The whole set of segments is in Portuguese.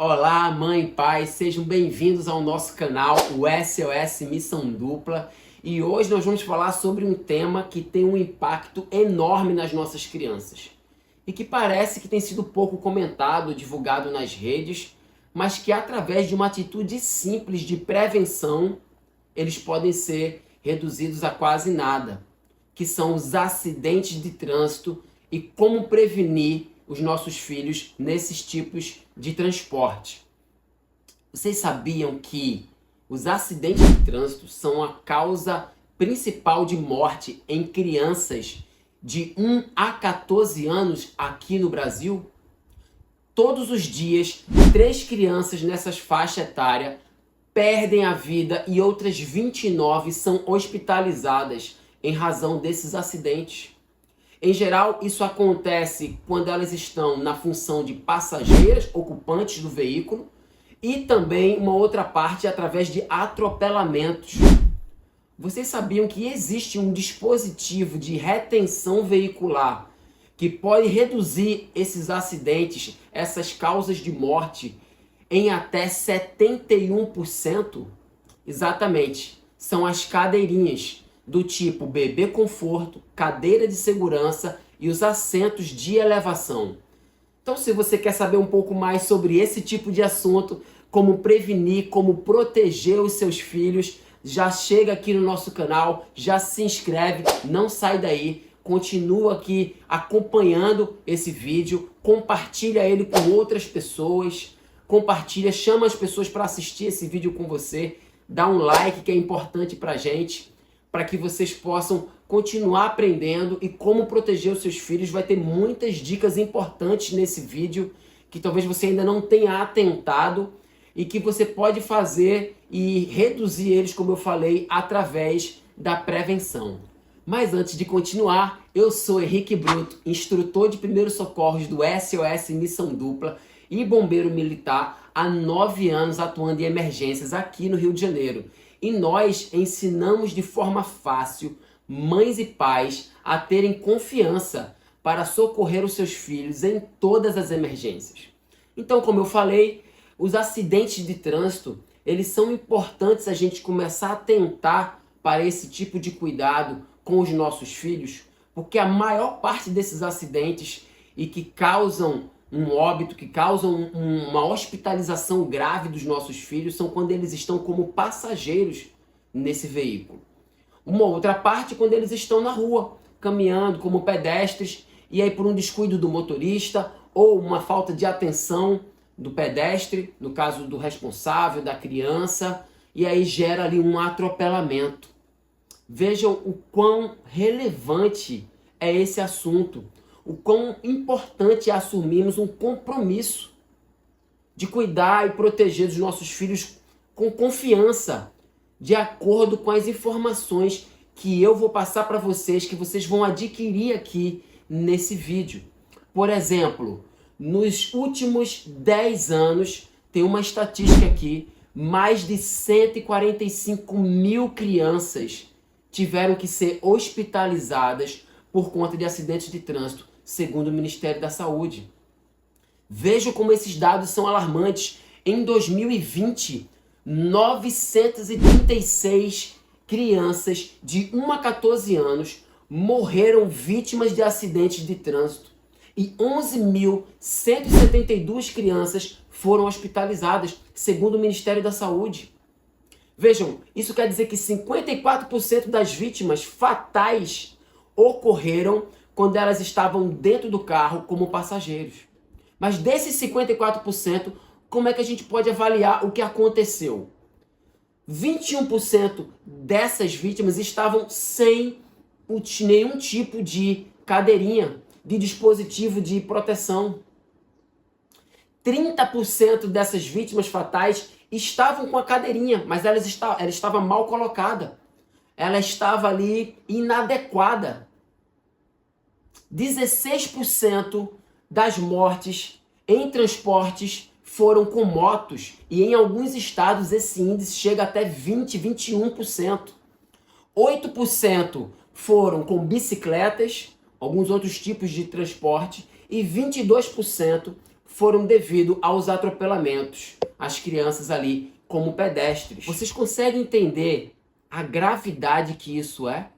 Olá, mãe e pai, sejam bem-vindos ao nosso canal, o SOS Missão Dupla. E hoje nós vamos falar sobre um tema que tem um impacto enorme nas nossas crianças. E que parece que tem sido pouco comentado, divulgado nas redes, mas que através de uma atitude simples de prevenção, eles podem ser reduzidos a quase nada. Que são os acidentes de trânsito e como prevenir os nossos filhos nesses tipos de transporte. Vocês sabiam que os acidentes de trânsito são a causa principal de morte em crianças de 1 a 14 anos aqui no Brasil? Todos os dias, 3 crianças nessas faixas etárias perdem a vida e outras 29 são hospitalizadas em razão desses acidentes. Em geral, isso acontece quando elas estão na função de passageiras, ocupantes do veículo, e também uma outra parte através de atropelamentos. Vocês sabiam que existe um dispositivo de retenção veicular que pode reduzir esses acidentes, essas causas de morte, em até 71%? Exatamente, são as cadeirinhas do tipo bebê conforto, cadeira de segurança e os assentos de elevação. Então, se você quer saber um pouco mais sobre esse tipo de assunto, como prevenir, como proteger os seus filhos, já chega aqui no nosso canal, já se inscreve, não sai daí, continua aqui acompanhando esse vídeo, compartilha ele com outras pessoas, compartilha, chama as pessoas para assistir esse vídeo com você, dá um like que é importante pra gente, para que vocês possam continuar aprendendo e como proteger os seus filhos. Vai ter muitas dicas importantes nesse vídeo que talvez você ainda não tenha atentado e que você pode fazer e reduzir eles, como eu falei, através da prevenção. Mas antes de continuar, eu sou Henrique Bruto, instrutor de primeiros socorros do SOS Missão Dupla e bombeiro militar há 9 anos atuando em emergências aqui no Rio de Janeiro. E nós ensinamos de forma fácil mães e pais a terem confiança para socorrer os seus filhos em todas as emergências. Então, como eu falei, os acidentes de trânsito, eles são importantes a gente começar a atentar para esse tipo de cuidado com os nossos filhos, porque a maior parte desses acidentes e que causam um óbito, que causam uma hospitalização grave dos nossos filhos, são quando eles estão como passageiros nesse veículo. Uma outra parte quando eles estão na rua, caminhando como pedestres, e aí por um descuido do motorista ou uma falta de atenção do pedestre, no caso do responsável, da criança, e aí gera ali um atropelamento. Vejam o quão relevante é esse assunto. O quão importante é assumirmos um compromisso de cuidar e proteger dos nossos filhos com confiança, de acordo com as informações que eu vou passar para vocês, que vocês vão adquirir aqui nesse vídeo. Por exemplo, nos últimos 10 anos, tem uma estatística aqui, mais de 145 mil crianças tiveram que ser hospitalizadas por conta de acidentes de trânsito, segundo o Ministério da Saúde. Vejam como esses dados são alarmantes. Em 2020, 936 crianças de 1 a 14 anos morreram vítimas de acidentes de trânsito e 11.172 crianças foram hospitalizadas, segundo o Ministério da Saúde. Vejam, isso quer dizer que 54% das vítimas fatais ocorreram quando elas estavam dentro do carro como passageiros. Mas desses 54%, como é que a gente pode avaliar o que aconteceu? 21% dessas vítimas estavam sem nenhum tipo de cadeirinha, de dispositivo de proteção. 30% dessas vítimas fatais estavam com a cadeirinha, mas ela estava mal colocada. Ela estava ali inadequada. 16% das mortes em transportes foram com motos e em alguns estados esse índice chega até 21%. 8% foram com bicicletas, alguns outros tipos de transporte e 22% foram devido aos atropelamentos, as crianças ali como pedestres. Vocês conseguem entender a gravidade que isso é?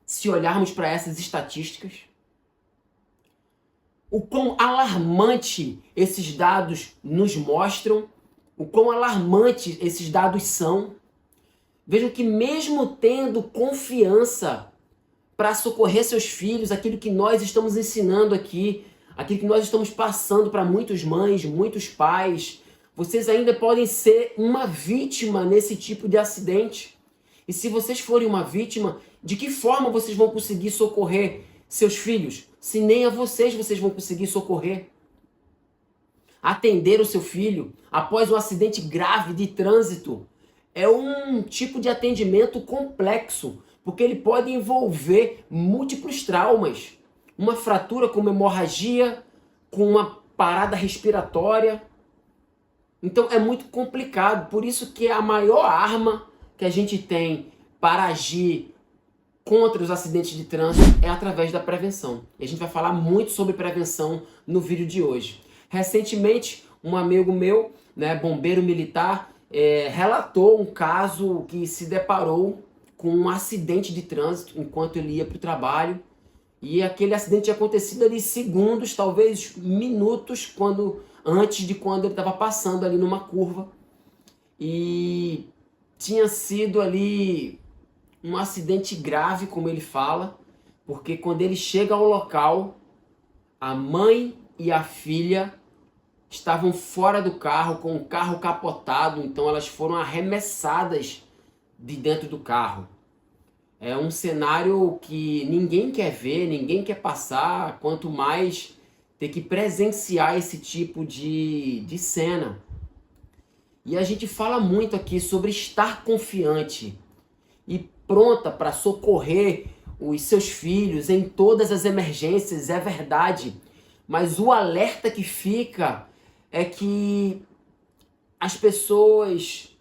Se olharmos para essas estatísticas? O quão alarmante esses dados nos mostram, o quão alarmantes esses dados são. Vejam que mesmo tendo confiança para socorrer seus filhos, aquilo que nós estamos ensinando aqui, aquilo que nós estamos passando para muitas mães, muitos pais, vocês ainda podem ser uma vítima nesse tipo de acidente. E se vocês forem uma vítima, de que forma vocês vão conseguir socorrer seus filhos? Se nem a vocês vão conseguir socorrer. Atender o seu filho após um acidente grave de trânsito é um tipo de atendimento complexo, porque ele pode envolver múltiplos traumas. Uma fratura com uma hemorragia, com uma parada respiratória. Então é muito complicado, por isso que a maior arma que a gente tem para agir contra os acidentes de trânsito é através da prevenção. E a gente vai falar muito sobre prevenção no vídeo de hoje. Recentemente, um amigo meu, bombeiro militar, relatou um caso que se deparou com um acidente de trânsito enquanto ele ia para o trabalho. E aquele acidente tinha acontecido ali segundos, talvez minutos, antes de quando ele estava passando ali numa curva. E tinha sido ali um acidente grave, como ele fala, porque quando ele chega ao local, a mãe e a filha estavam fora do carro, com o carro capotado, então elas foram arremessadas de dentro do carro. É um cenário que ninguém quer ver, ninguém quer passar, quanto mais ter que presenciar esse tipo de cena. E a gente fala muito aqui sobre estar confiante e pronta para socorrer os seus filhos em todas as emergências, é verdade. Mas o alerta que fica é que as pessoas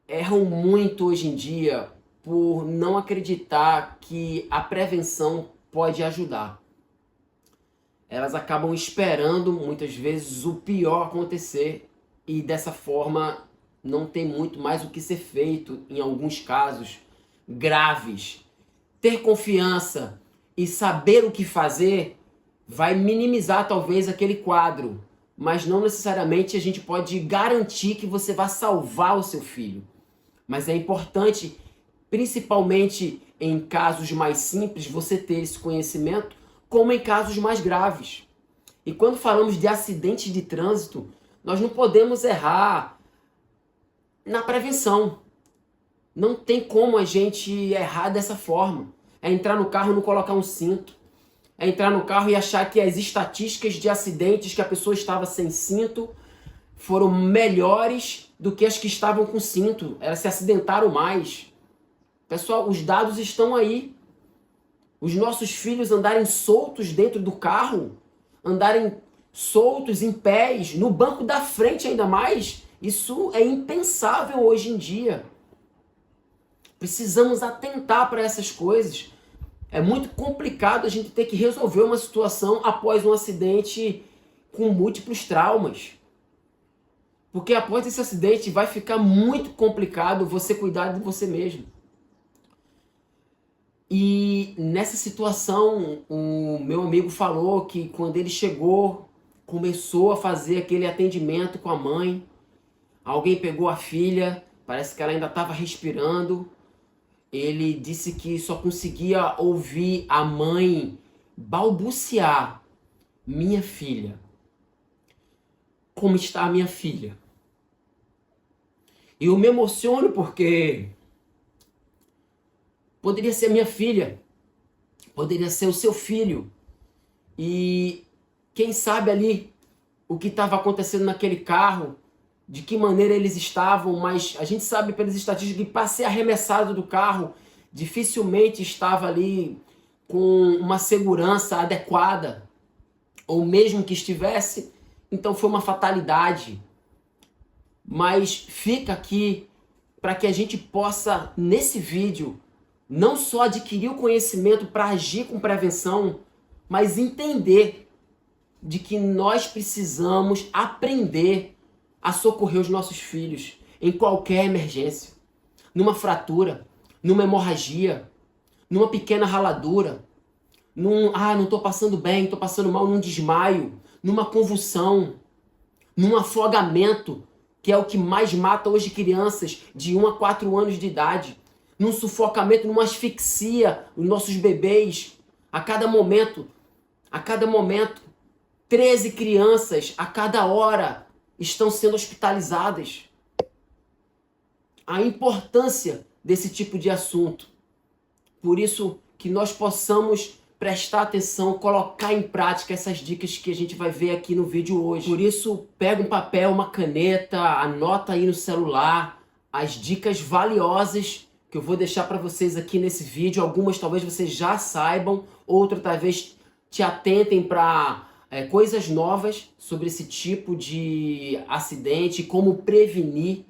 erram muito hoje em dia por não acreditar que a prevenção pode ajudar. Elas acabam esperando muitas vezes o pior acontecer e dessa forma não tem muito mais o que ser feito em alguns casos graves. Ter confiança e saber o que fazer vai minimizar talvez aquele quadro, mas não necessariamente a gente pode garantir que você vai salvar o seu filho. Mas é importante, principalmente em casos mais simples, você ter esse conhecimento, como em casos mais graves. E quando falamos de acidentes de trânsito, nós não podemos errar na prevenção. Não tem como a gente errar dessa forma. É entrar no carro e não colocar um cinto. É entrar no carro e achar que as estatísticas de acidentes que a pessoa estava sem cinto foram melhores do que as que estavam com cinto. Elas se acidentaram mais. Pessoal, os dados estão aí. Os nossos filhos andarem soltos dentro do carro, andarem soltos em pés, no banco da frente ainda mais, isso é impensável hoje em dia. Precisamos atentar para essas coisas. É muito complicado a gente ter que resolver uma situação após um acidente com múltiplos traumas. Porque após esse acidente vai ficar muito complicado você cuidar de você mesmo. E nessa situação, o meu amigo falou que quando ele chegou, começou a fazer aquele atendimento com a mãe, alguém pegou a filha, parece que ela ainda estava respirando. Ele disse que só conseguia ouvir a mãe balbuciar: minha filha, como está a minha filha? E eu me emociono porque poderia ser minha filha, poderia ser o seu filho. E quem sabe ali o que estava acontecendo naquele carro, de que maneira eles estavam, mas a gente sabe pelas estatísticas que para ser arremessado do carro, dificilmente estava ali com uma segurança adequada, ou mesmo que estivesse, então foi uma fatalidade. Mas fica aqui para que a gente possa, nesse vídeo, não só adquirir o conhecimento para agir com prevenção, mas entender de que nós precisamos aprender a socorrer os nossos filhos em qualquer emergência, numa fratura, numa hemorragia, numa pequena raladura, não estou passando bem, estou passando mal, num desmaio, numa convulsão, num afogamento, que é o que mais mata hoje crianças de 1 a 4 anos de idade, num sufocamento, numa asfixia, os nossos bebês, a cada momento, 13 crianças a cada hora estão sendo hospitalizadas. A importância desse tipo de assunto. Por isso que nós possamos prestar atenção, colocar em prática essas dicas que a gente vai ver aqui no vídeo hoje. Por isso, pega um papel, uma caneta, anota aí no celular as dicas valiosas que eu vou deixar para vocês aqui nesse vídeo. Algumas talvez vocês já saibam, outras talvez te atentem para coisas novas sobre esse tipo de acidente, como prevenir,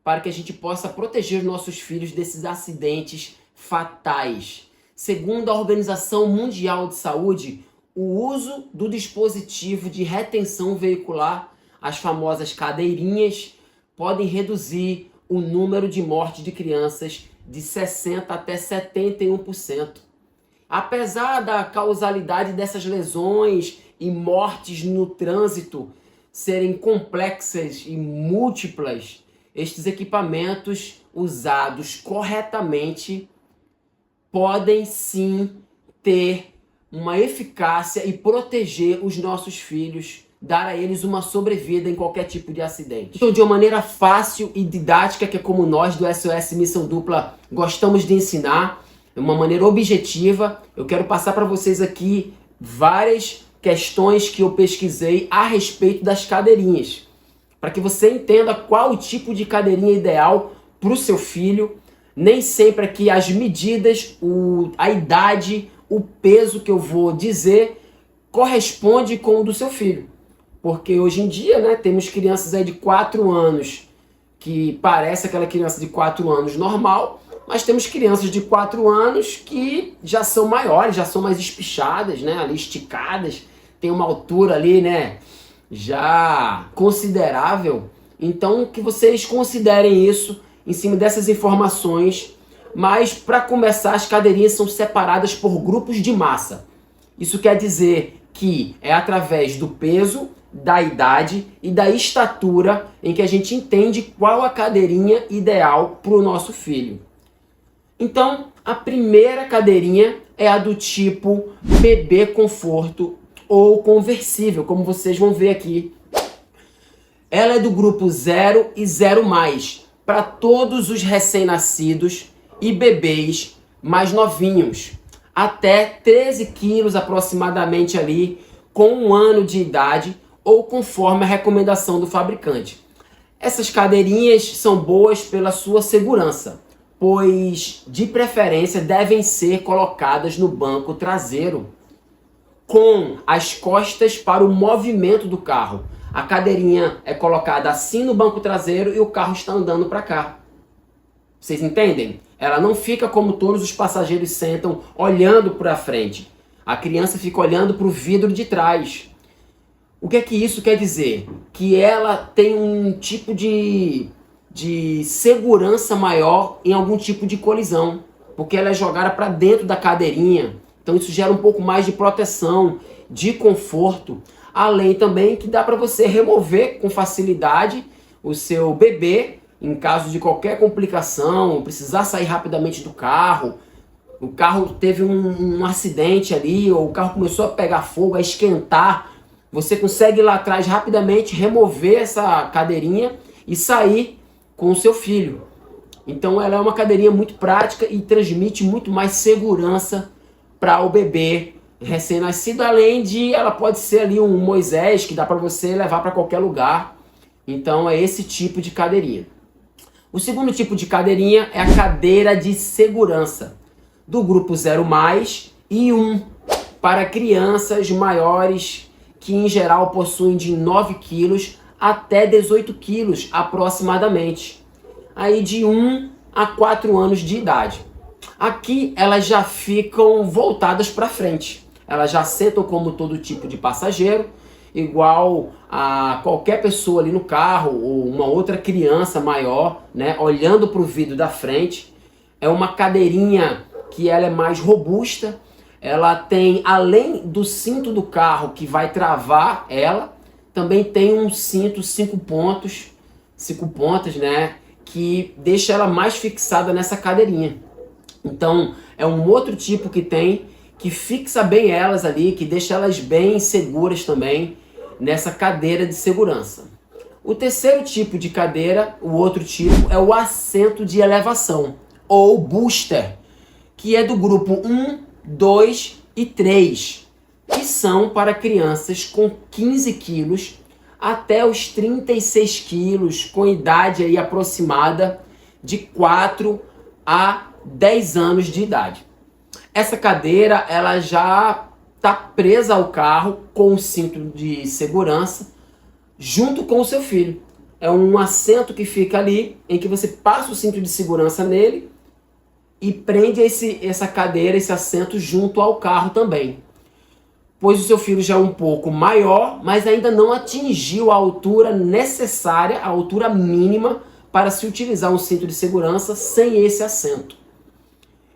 para que a gente possa proteger os nossos filhos desses acidentes fatais. Segundo a Organização Mundial de Saúde, o uso do dispositivo de retenção veicular, as famosas cadeirinhas, podem reduzir o número de mortes de crianças de 60% até 71%. Apesar da causalidade dessas lesões e mortes no trânsito serem complexas e múltiplas, estes equipamentos usados corretamente podem sim ter uma eficácia e proteger os nossos filhos, dar a eles uma sobrevida em qualquer tipo de acidente. Então, de uma maneira fácil e didática, que é como nós do SOS Missão Dupla gostamos de ensinar, de uma maneira objetiva, eu quero passar para vocês aqui várias questões que eu pesquisei a respeito das cadeirinhas, para que você entenda qual o tipo de cadeirinha ideal para o seu filho. Nem sempre aqui as medidas, a idade, o peso que eu vou dizer corresponde com o do seu filho. Porque hoje em dia, né, temos crianças aí de 4 anos que parece aquela criança de 4 anos normal, mas temos crianças de 4 anos que já são maiores, já são mais espichadas, né, ali esticadas, tem uma altura ali, né, já considerável. Então, que vocês considerem isso em cima dessas informações. Mas, para começar, as cadeirinhas são separadas por grupos de massa. Isso quer dizer que é através do peso, da idade e da estatura em que a gente entende qual a cadeirinha ideal para o nosso filho. Então, a primeira cadeirinha é a do tipo bebê conforto ou conversível, como vocês vão ver aqui. Ela é do grupo 0 e 0+, para todos os recém-nascidos e bebês mais novinhos, até 13 quilos aproximadamente ali, com 1 ano de idade ou conforme a recomendação do fabricante. Essas cadeirinhas são boas pela sua segurança, pois de preferência devem ser colocadas no banco traseiro, com as costas para o movimento do carro. A cadeirinha é colocada assim no banco traseiro e o carro está andando para cá. Vocês entendem? Ela não fica como todos os passageiros sentam, olhando para frente. A criança fica olhando para o vidro de trás. O que é que isso quer dizer? Que ela tem um tipo de segurança maior em algum tipo de colisão, porque ela é jogada para dentro da cadeirinha. Então isso gera um pouco mais de proteção, de conforto. Além também que dá para você remover com facilidade o seu bebê em caso de qualquer complicação, precisar sair rapidamente do carro. O carro teve um acidente ali, ou o carro começou a pegar fogo, a esquentar. Você consegue ir lá atrás rapidamente remover essa cadeirinha e sair com o seu filho. Então ela é uma cadeirinha muito prática e transmite muito mais segurança para o bebê recém-nascido, além de ela pode ser ali um Moisés que dá para você levar para qualquer lugar. Então é esse tipo de cadeirinha. O segundo tipo de cadeirinha é a cadeira de segurança, do grupo 0+ e 1, para crianças maiores que em geral possuem de 9 quilos até 18 quilos aproximadamente, aí de 1 a 4 anos de idade. Aqui elas já ficam voltadas para frente. Elas já sentam como todo tipo de passageiro, igual a qualquer pessoa ali no carro ou uma outra criança maior, né, olhando para o vidro da frente. É uma cadeirinha que ela é mais robusta. Ela tem, além do cinto do carro que vai travar ela, também tem um cinto 5 pontas, né, que deixa ela mais fixada nessa cadeirinha. Então, é um outro tipo que tem, que fixa bem elas ali, que deixa elas bem seguras também nessa cadeira de segurança. O terceiro tipo de cadeira, o outro tipo, é o assento de elevação, ou booster, que é do grupo 1, 2 e 3, que são para crianças com 15 quilos até os 36 quilos, com idade aí aproximada de 4 a 10 anos de idade. Essa cadeira ela já está presa ao carro com o cinto de segurança junto com o seu filho. É um assento que fica ali, em que você passa o cinto de segurança nele e prende essa cadeira, esse assento junto ao carro também. Pois o seu filho já é um pouco maior, mas ainda não atingiu a altura necessária, a altura mínima para se utilizar um cinto de segurança sem esse assento.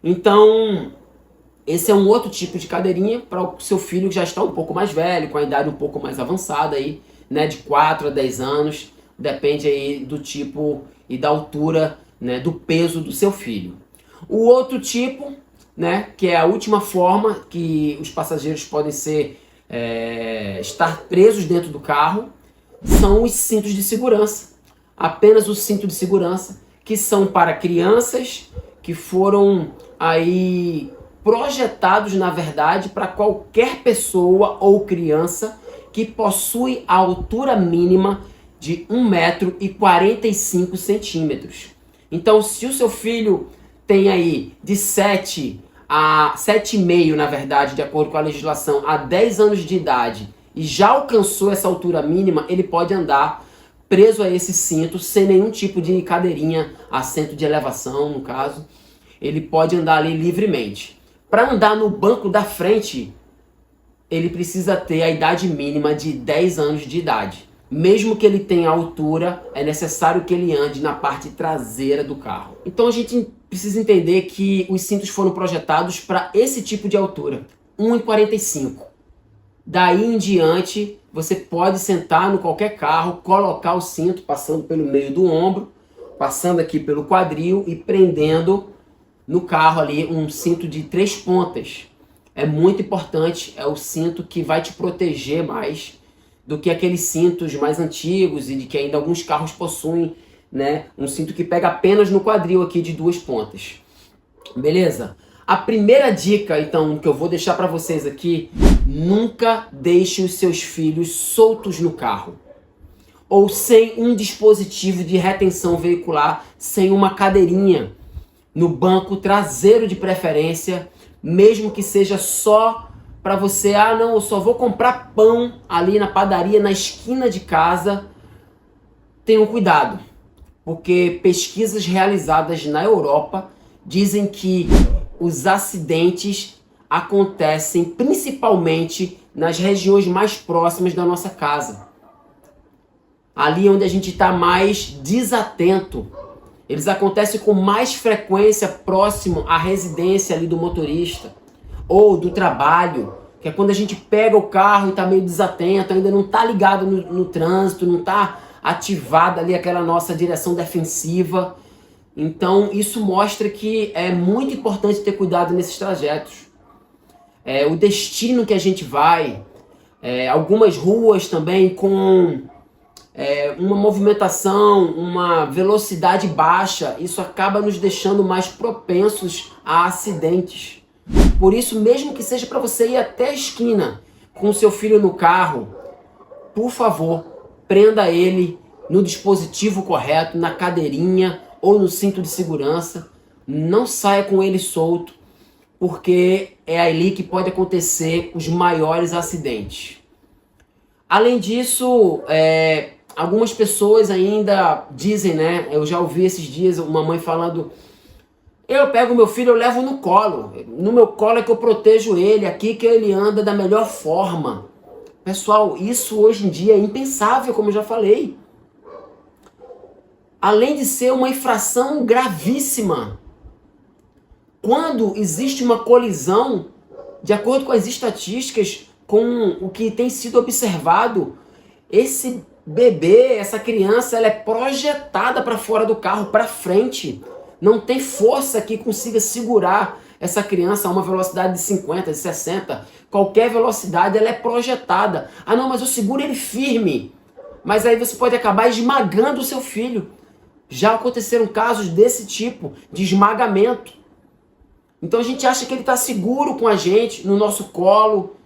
Então, esse é um outro tipo de cadeirinha para o seu filho que já está um pouco mais velho, com a idade um pouco mais avançada aí, né, de 4 a 10 anos, depende aí do tipo e da altura, né, do peso do seu filho. O outro tipo, né, que é a última forma que os passageiros podem estar presos dentro do carro, são os cintos de segurança. Apenas o cinto de segurança, que são para crianças que foram aí projetados, na verdade, para qualquer pessoa ou criança que possui a altura mínima de 1,45 m. Então, se o seu filho tem aí de 7 a 7,5, na verdade, de acordo com a legislação, a 10 anos de idade e já alcançou essa altura mínima, ele pode andar preso a esse cinto sem nenhum tipo de cadeirinha, assento de elevação, no caso. Ele pode andar ali livremente. Para andar no banco da frente, ele precisa ter a idade mínima de 10 anos de idade. Mesmo que ele tenha altura, é necessário que ele ande na parte traseira do carro. Então a gente precisa entender que os cintos foram projetados para esse tipo de altura, 1,45. Daí em diante, você pode sentar no qualquer carro, colocar o cinto passando pelo meio do ombro, passando aqui pelo quadril e prendendo no carro ali um cinto de 3 pontas. É muito importante, é o cinto que vai te proteger mais do que aqueles cintos mais antigos e de que ainda alguns carros possuem, né, um cinto que pega apenas no quadril aqui de 2 pontas. Beleza? A primeira dica, então, que eu vou deixar para vocês aqui: nunca deixe os seus filhos soltos no carro ou sem um dispositivo de retenção veicular, sem uma cadeirinha no banco traseiro de preferência, mesmo que seja só para você, não, eu só vou comprar pão ali na padaria, na esquina de casa. Tenham cuidado, porque pesquisas realizadas na Europa dizem que os acidentes acontecem principalmente nas regiões mais próximas da nossa casa. Ali onde a gente está mais desatento. Eles acontecem com mais frequência próximo à residência ali do motorista ou do trabalho, que é quando a gente pega o carro e está meio desatento, ainda não está ligado no trânsito, não está ativada ali aquela nossa direção defensiva. Então isso mostra que é muito importante ter cuidado nesses trajetos. O destino que a gente vai, algumas ruas também com uma movimentação, uma velocidade baixa, isso acaba nos deixando mais propensos a acidentes. Por isso, mesmo que seja para você ir até a esquina com o seu filho no carro, por favor, prenda ele no dispositivo correto, na cadeirinha ou no cinto de segurança. Não saia com ele solto, porque é ali que pode acontecer os maiores acidentes. Além disso, algumas pessoas ainda dizem, né? Eu já ouvi esses dias uma mãe falando: eu pego meu filho, eu levo no colo. No meu colo é que eu protejo ele, aqui que ele anda da melhor forma. Pessoal, isso hoje em dia é impensável, como eu já falei. Além de ser uma infração gravíssima, quando existe uma colisão, de acordo com as estatísticas, com o que tem sido observado, esse bebê, essa criança, ela é projetada para fora do carro, para frente. Não tem força que consiga segurar essa criança a uma velocidade de 50, de 60. Qualquer velocidade, ela é projetada. Ah não, mas eu seguro ele firme. Mas aí você pode acabar esmagando o seu filho. Já aconteceram casos desse tipo, de esmagamento. Então a gente acha que ele está seguro com a gente, no nosso colo.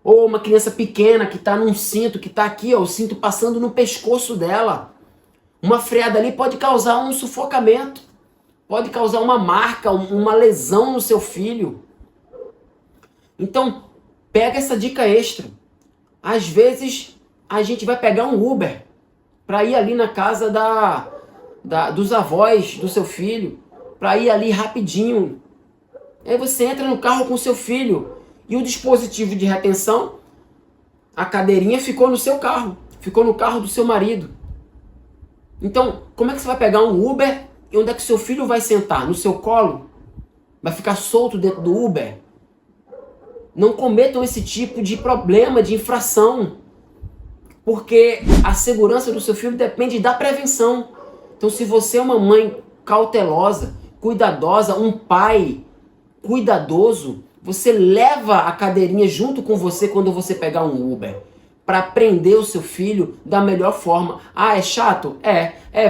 Ou uma criança pequena que está num cinto, que está aqui, ó, o cinto passando no pescoço dela. Uma freada ali pode causar um sufocamento. Pode causar uma marca, uma lesão no seu filho. Então, pega essa dica extra. Às vezes, a gente vai pegar um Uber para ir ali na casa dos avós do seu filho, para ir ali rapidinho. Aí você entra no carro com o seu filho e o dispositivo de retenção, a cadeirinha ficou no seu carro, ficou no carro do seu marido. Então, como é que você vai pegar um Uber e onde é que seu filho vai sentar? No seu colo? Vai ficar solto dentro do Uber? Não cometam esse tipo de problema, de infração, porque a segurança do seu filho depende da prevenção. Então, se você é uma mãe cautelosa, cuidadosa, um pai cuidadoso, você leva a cadeirinha junto com você quando você pegar um Uber, para prender o seu filho da melhor forma. Ah, é chato?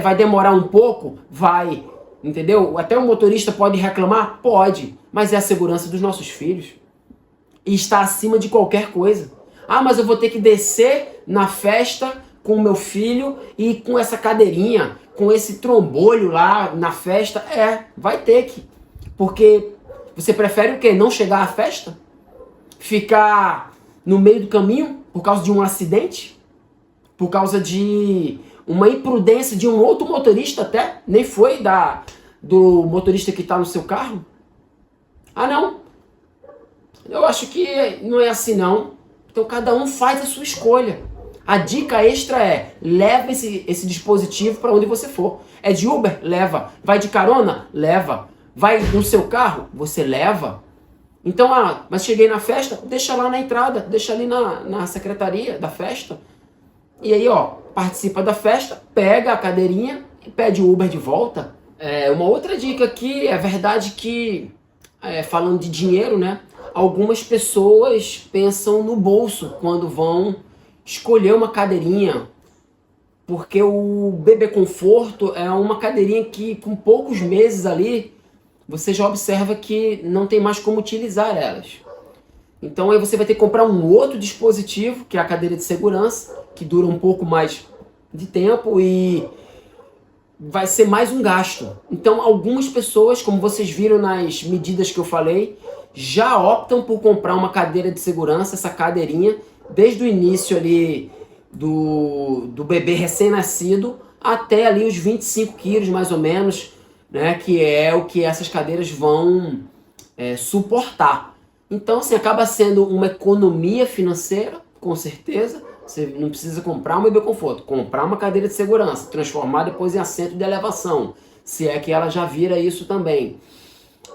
Vai demorar um pouco? Vai. Entendeu? Até o motorista pode reclamar? Pode. Mas é a segurança dos nossos filhos. E está acima de qualquer coisa. Ah, mas eu vou ter que descer na festa com o meu filho e com essa cadeirinha, com esse trombolho lá na festa. Vai ter que. Porque você prefere o quê? Não chegar à festa? Ficar no meio do caminho por causa de um acidente? Por causa de uma imprudência de um outro motorista até? Nem foi do motorista que está no seu carro? Ah, não. Eu acho que não é assim, não. Então cada um faz a sua escolha. A dica extra é: leva esse dispositivo para onde você for. É de Uber? Leva. Vai de carona? Leva. Vai no seu carro? Você leva. Então, mas cheguei na festa? Deixa lá na entrada, deixa ali na secretaria da festa. E aí, participa da festa, pega a cadeirinha e pede o Uber de volta. Uma outra dica aqui, é verdade que, falando de dinheiro, né? Algumas pessoas pensam no bolso quando vão escolher uma cadeirinha. Porque o bebê conforto é uma cadeirinha que, com poucos meses ali, você já observa que não tem mais como utilizar elas. Então aí você vai ter que comprar um outro dispositivo, que é a cadeira de segurança, que dura um pouco mais de tempo e vai ser mais um gasto. Então algumas pessoas, como vocês viram nas medidas que eu falei, já optam por comprar uma cadeira de segurança, essa cadeirinha, desde o início ali do bebê recém-nascido até ali os 25 quilos mais ou menos, né, que é o que essas cadeiras vão suportar. Então, assim, acaba sendo uma economia financeira, com certeza. Você não precisa comprar um bebê conforto, comprar uma cadeira de segurança, transformar depois em assento de elevação, se é que ela já vira isso também.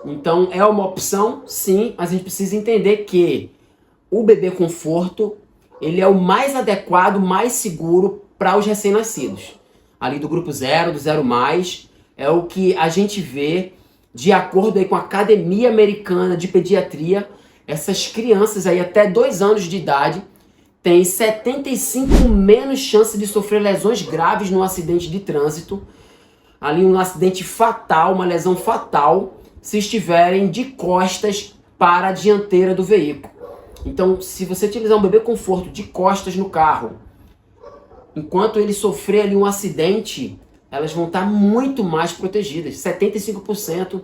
Então, é uma opção, sim, mas a gente precisa entender que o bebê conforto, ele é o mais adequado, mais seguro para os recém-nascidos. Ali do grupo 0, do 0+, é o que a gente vê, de acordo aí com a Academia Americana de Pediatria, essas crianças aí até 2 anos de idade têm 75% menos chance de sofrer lesões graves num acidente de trânsito, ali um acidente fatal, uma lesão fatal, se estiverem de costas para a dianteira do veículo. Então, se você utilizar um bebê conforto de costas no carro, enquanto ele sofrer ali um acidente, elas vão estar muito mais protegidas, 75%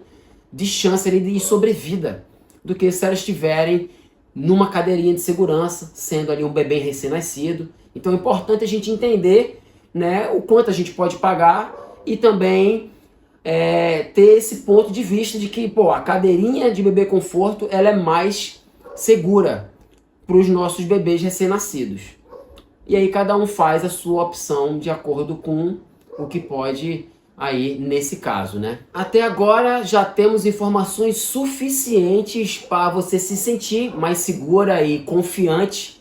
de chance ali de sobrevida, do que se elas estiverem numa cadeirinha de segurança, sendo ali um bebê recém-nascido. Então é importante a gente entender, né, o quanto a gente pode pagar e também ter esse ponto de vista de que a cadeirinha de bebê conforto ela é mais segura. para os nossos bebês recém-nascidos. E aí cada um faz a sua opção de acordo com o que pode aí nesse caso, né? Até agora já temos informações suficientes para você se sentir mais segura e confiante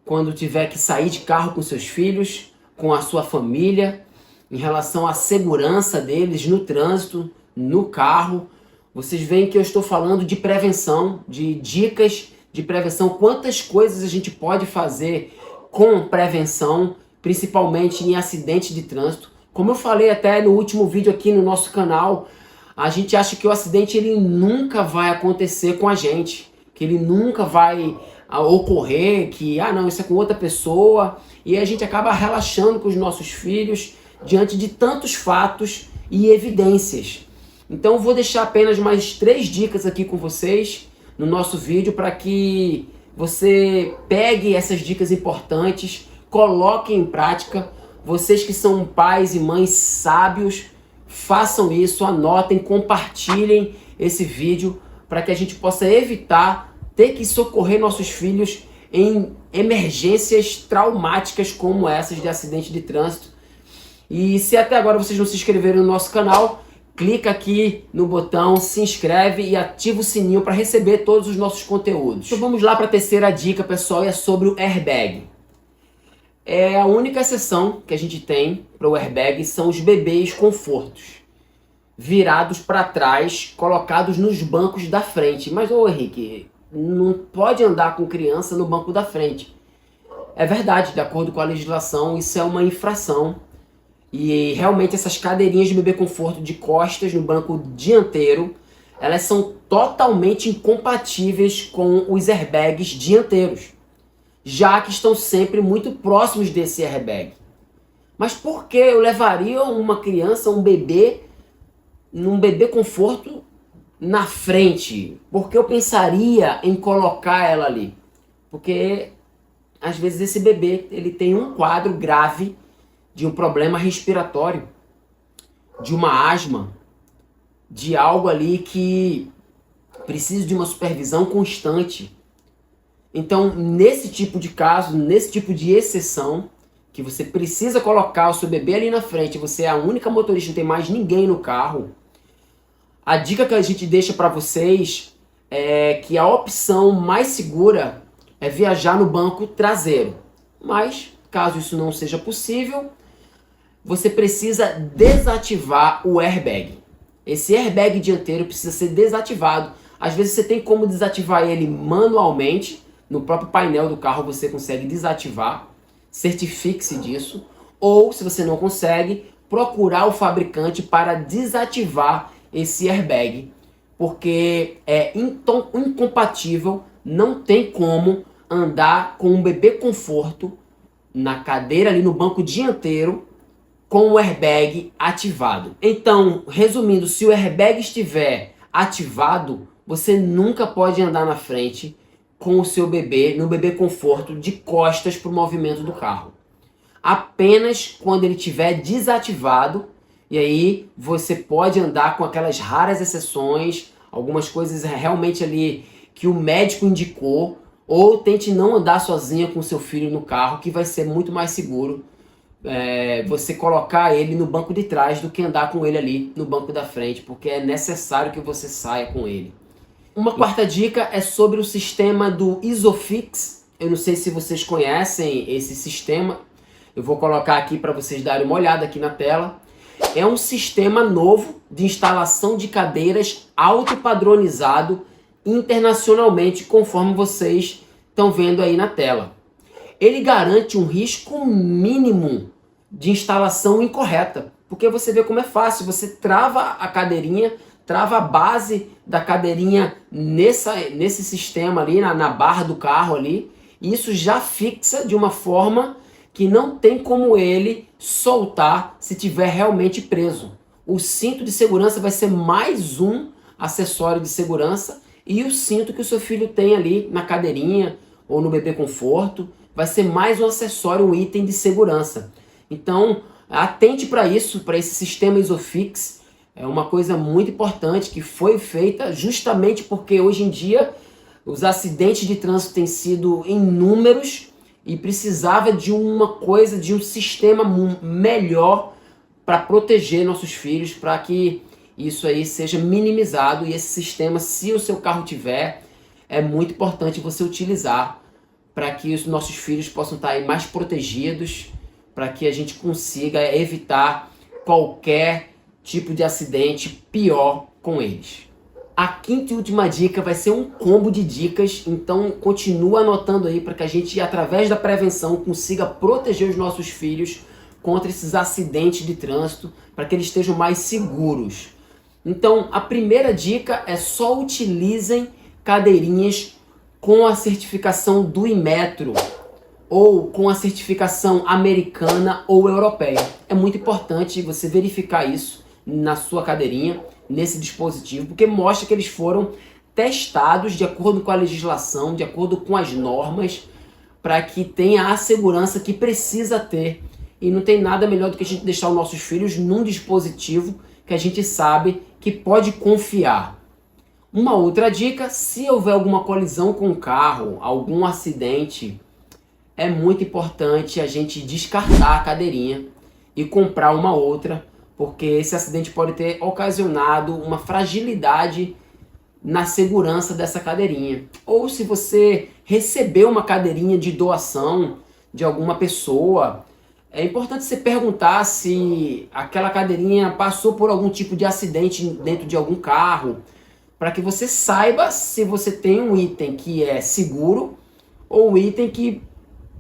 quando tiver que sair de carro com seus filhos, com a sua família, em relação à segurança deles no trânsito, no carro. Vocês veem que eu estou falando de prevenção, de dicas de prevenção, quantas coisas a gente pode fazer com prevenção, principalmente em acidentes de trânsito. Como eu falei até no último vídeo aqui no nosso canal, a gente acha que o acidente ele nunca vai acontecer com a gente, que ele nunca vai ocorrer, que não, isso é com outra pessoa, e a gente acaba relaxando com os nossos filhos diante de tantos fatos e evidências. Então eu vou deixar apenas mais 3 dicas aqui com vocês no nosso vídeo para que você pegue essas dicas importantes, coloque em prática. Vocês que são pais e mães sábios, façam isso, anotem, compartilhem esse vídeo para que a gente possa evitar ter que socorrer nossos filhos em emergências traumáticas como essas de acidente de trânsito. E se até agora vocês não se inscreveram no nosso canal, clica aqui no botão, se inscreve e ativa o sininho para receber todos os nossos conteúdos. Então vamos lá para a terceira dica, pessoal, e é sobre o airbag. A única exceção que a gente tem para o airbag são os bebês confortos, virados para trás, colocados nos bancos da frente. Mas, Henrique, não pode andar com criança no banco da frente. É verdade, de acordo com a legislação, isso é uma infração. E realmente essas cadeirinhas de bebê conforto de costas no banco dianteiro, elas são totalmente incompatíveis com os airbags dianteiros, já que estão sempre muito próximos desse airbag. Mas por que eu levaria uma criança, um bebê, num bebê conforto na frente? Por que eu pensaria em colocar ela ali? Porque às vezes esse bebê ele tem um quadro grave de um problema respiratório, de uma asma, de algo ali que precisa de uma supervisão constante. Então, nesse tipo de caso, nesse tipo de exceção, que você precisa colocar o seu bebê ali na frente, você é a única motorista, não tem mais ninguém no carro, a dica que a gente deixa para vocês é que a opção mais segura é viajar no banco traseiro. Mas, caso isso não seja possível, você precisa desativar o airbag. Esse airbag dianteiro precisa ser desativado. Às vezes você tem como desativar ele manualmente. No próprio painel do carro você consegue desativar. Certifique-se disso. Ou, se você não consegue, procurar o fabricante para desativar esse airbag. Porque é incompatível, não tem como andar com um bebê conforto na cadeira ali no banco dianteiro com o airbag ativado. Então, resumindo, se o airbag estiver ativado, você nunca pode andar na frente com o seu bebê, no bebê conforto, de costas para o movimento do carro. Apenas quando ele estiver desativado, e aí você pode andar com aquelas raras exceções, algumas coisas realmente ali que o médico indicou, ou tente não andar sozinha com seu filho no carro, que vai ser muito mais seguro você colocar ele no banco de trás do que andar com ele ali no banco da frente, porque é necessário que você saia com ele. Uma quarta dica é sobre o sistema do Isofix. Eu não sei se vocês conhecem esse sistema. Eu vou colocar aqui para vocês darem uma olhada aqui na tela. É um sistema novo de instalação de cadeiras autopadronizado internacionalmente, conforme vocês estão vendo aí na tela. Ele garante um risco mínimo de instalação incorreta, porque você vê como é fácil, você trava a cadeirinha, trava a base da cadeirinha nesse sistema ali, na barra do carro ali, e isso já fixa de uma forma que não tem como ele soltar se tiver realmente preso. O cinto de segurança vai ser mais um acessório de segurança, e o cinto que o seu filho tem ali na cadeirinha ou no bebê conforto vai ser mais um acessório, um item de segurança. Então, atente para isso, para esse sistema Isofix. É uma coisa muito importante que foi feita justamente porque hoje em dia Os acidentes de trânsito têm sido inúmeros e precisava de de um sistema melhor para proteger nossos filhos, para que isso aí seja minimizado. E esse sistema, se o seu carro tiver, é muito importante você utilizar para que os nossos filhos possam estar aí mais protegidos, para que a gente consiga evitar qualquer tipo de acidente pior com eles. A quinta e última dica vai ser um combo de dicas, então continua anotando aí para que a gente, através da prevenção, consiga proteger os nossos filhos contra esses acidentes de trânsito, para que eles estejam mais seguros. Então, a primeira dica é só utilizem cadeirinhas com a certificação do Inmetro ou com a certificação americana ou europeia. É muito importante você verificar isso na sua cadeirinha, nesse dispositivo, porque mostra que eles foram testados de acordo com a legislação, de acordo com as normas, para que tenha a segurança que precisa ter. E não tem nada melhor do que a gente deixar os nossos filhos num dispositivo que a gente sabe que pode confiar. Uma outra dica, se houver alguma colisão com o carro, algum acidente, é muito importante a gente descartar a cadeirinha e comprar uma outra, porque esse acidente pode ter ocasionado uma fragilidade na segurança dessa cadeirinha. Ou se você recebeu uma cadeirinha de doação de alguma pessoa, é importante você perguntar se aquela cadeirinha passou por algum tipo de acidente dentro de algum carro, para que você saiba se você tem um item que é seguro ou um item que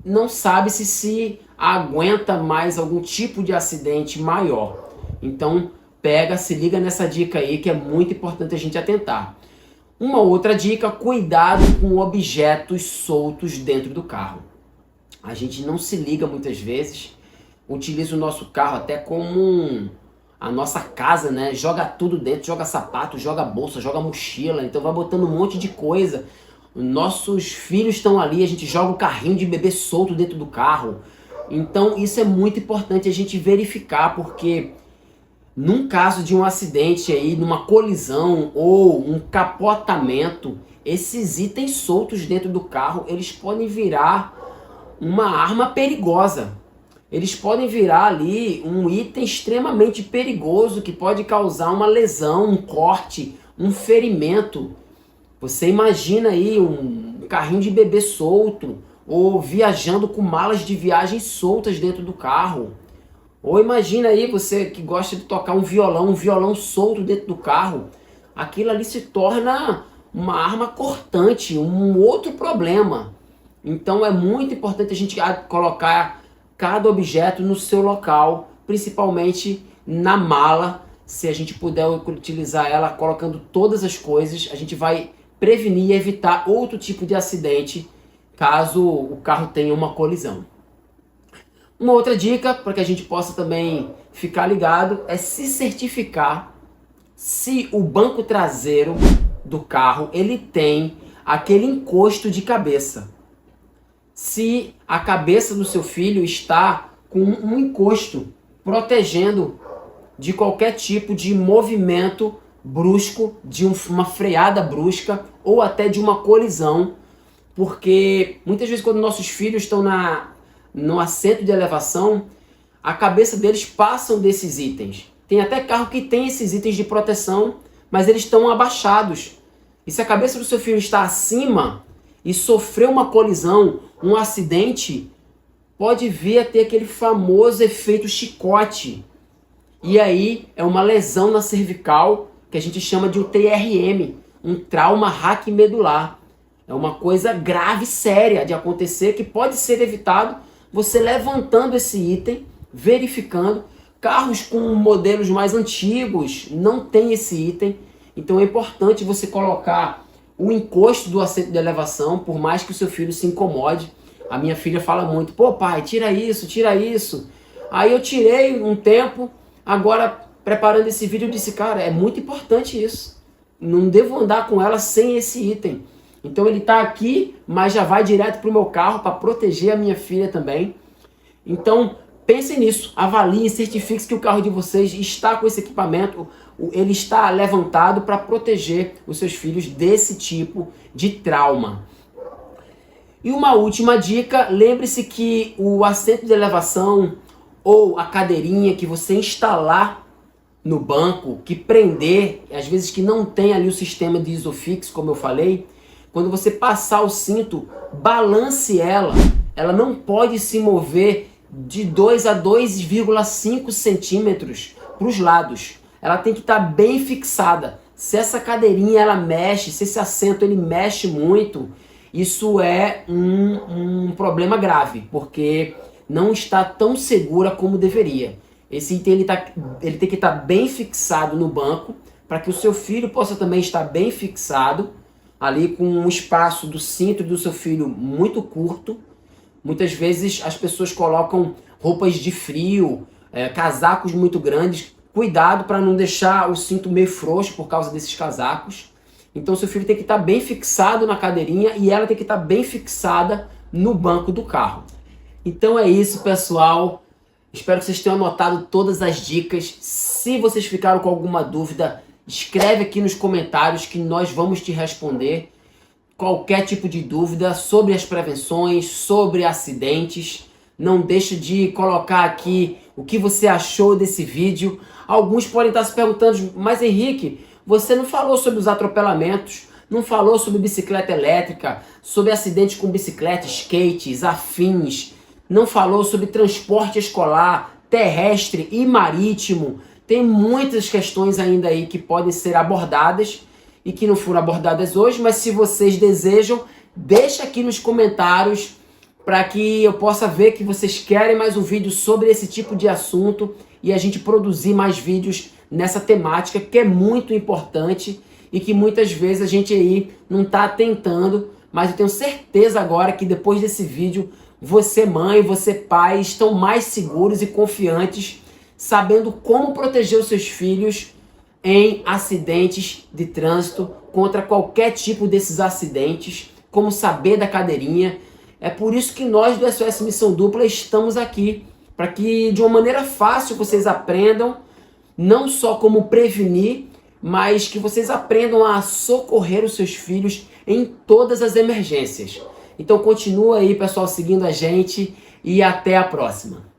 não sabe se aguenta mais algum tipo de acidente maior. Então, se liga nessa dica aí que é muito importante a gente atentar. Uma outra dica, cuidado com objetos soltos dentro do carro. A gente não se liga muitas vezes, utiliza o nosso carro até como a nossa casa, né? Joga tudo dentro, joga sapato, joga bolsa, joga mochila, então vai botando um monte de coisa. Nossos filhos estão ali, a gente joga o carrinho de bebê solto dentro do carro. Então isso é muito importante a gente verificar, porque num caso de um acidente aí, numa colisão ou um capotamento, esses itens soltos dentro do carro, eles podem virar uma arma perigosa. Eles podem virar ali um item extremamente perigoso que pode causar uma lesão, um corte, um ferimento. Você imagina aí um carrinho de bebê solto, ou viajando com malas de viagem soltas dentro do carro. Ou imagina aí você que gosta de tocar um violão solto dentro do carro. Aquilo ali se torna uma arma cortante, um outro problema. Então é muito importante a gente colocar cada objeto no seu local, principalmente na mala. Se a gente puder utilizar ela colocando todas as coisas, a gente vai prevenir e evitar outro tipo de acidente caso o carro tenha uma colisão. Uma outra dica, para que a gente possa também ficar ligado, é se certificar se o banco traseiro do carro ele tem aquele encosto de cabeça. Se a cabeça do seu filho está com um encosto protegendo de qualquer tipo de movimento brusco, de uma freada brusca ou até de uma colisão, porque muitas vezes quando nossos filhos estão no assento de elevação, a cabeça deles passam desses itens. Tem até carro que tem esses itens de proteção, mas eles estão abaixados. E se a cabeça do seu filho está acima e sofreu uma colisão, um acidente, pode vir a ter aquele famoso efeito chicote. E aí é uma lesão na cervical, que a gente chama de um TRM, um trauma raquimedular. É uma coisa grave, séria de acontecer, que pode ser evitado você levantando esse item, verificando. Carros com modelos mais antigos não tem esse item, então é importante você colocar o encosto do assento de elevação, por mais que o seu filho se incomode. A minha filha fala muito, pô pai, tira isso, tira isso. Aí eu tirei um tempo, agora preparando esse vídeo eu disse, cara, é muito importante isso. Não devo andar com ela sem esse item. Então ele está aqui, mas já vai direto para o meu carro para proteger a minha filha também. Então pensem nisso, avaliem, certifiquem que o carro de vocês está com esse equipamento, ele está levantado para proteger os seus filhos desse tipo de trauma. E uma última dica, lembre-se que o assento de elevação ou a cadeirinha que você instalar no banco, que prender, às vezes que não tem ali o sistema de isofix, como eu falei, quando você passar o cinto, balance ela. Ela não pode se mover de 2 a 2,5 centímetros para os lados. Ela tem que estar bem fixada. Se essa cadeirinha ela mexe, se esse assento ele mexe muito, isso é um problema grave, porque não está tão segura como deveria. Esse item ele tem que estar bem fixado no banco, para que o seu filho possa também estar bem fixado, ali com um espaço do cinto do seu filho muito curto. Muitas vezes as pessoas colocam roupas de frio, casacos muito grandes. Cuidado para não deixar o cinto meio frouxo por causa desses casacos. Então seu filho tem que estar bem fixado na cadeirinha e ela tem que estar bem fixada no banco do carro. Então é isso, pessoal. Espero que vocês tenham anotado todas as dicas. Se vocês ficaram com alguma dúvida, escreve aqui nos comentários que nós vamos te responder. Qualquer tipo de dúvida sobre as prevenções, sobre acidentes, não deixe de colocar aqui o que você achou desse vídeo. Alguns podem estar se perguntando, mas Henrique, você não falou sobre os atropelamentos, não falou sobre bicicleta elétrica, sobre acidentes com bicicleta, skates, afins, não falou sobre transporte escolar, terrestre e marítimo. Tem muitas questões ainda aí que podem ser abordadas e que não foram abordadas hoje, mas se vocês desejam, deixa aqui nos comentários para que eu possa ver que vocês querem mais um vídeo sobre esse tipo de assunto e a gente produzir mais vídeos nessa temática que é muito importante e que muitas vezes a gente aí não está atentando, mas eu tenho certeza agora que depois desse vídeo você mãe, você pai estão mais seguros e confiantes sabendo como proteger os seus filhos em acidentes de trânsito, contra qualquer tipo desses acidentes, como saber da cadeirinha. É por isso que nós do SOS Missão Dupla estamos aqui, para que de uma maneira fácil vocês aprendam, não só como prevenir, mas que vocês aprendam a socorrer os seus filhos em todas as emergências. Então continua aí, pessoal, seguindo a gente e até a próxima.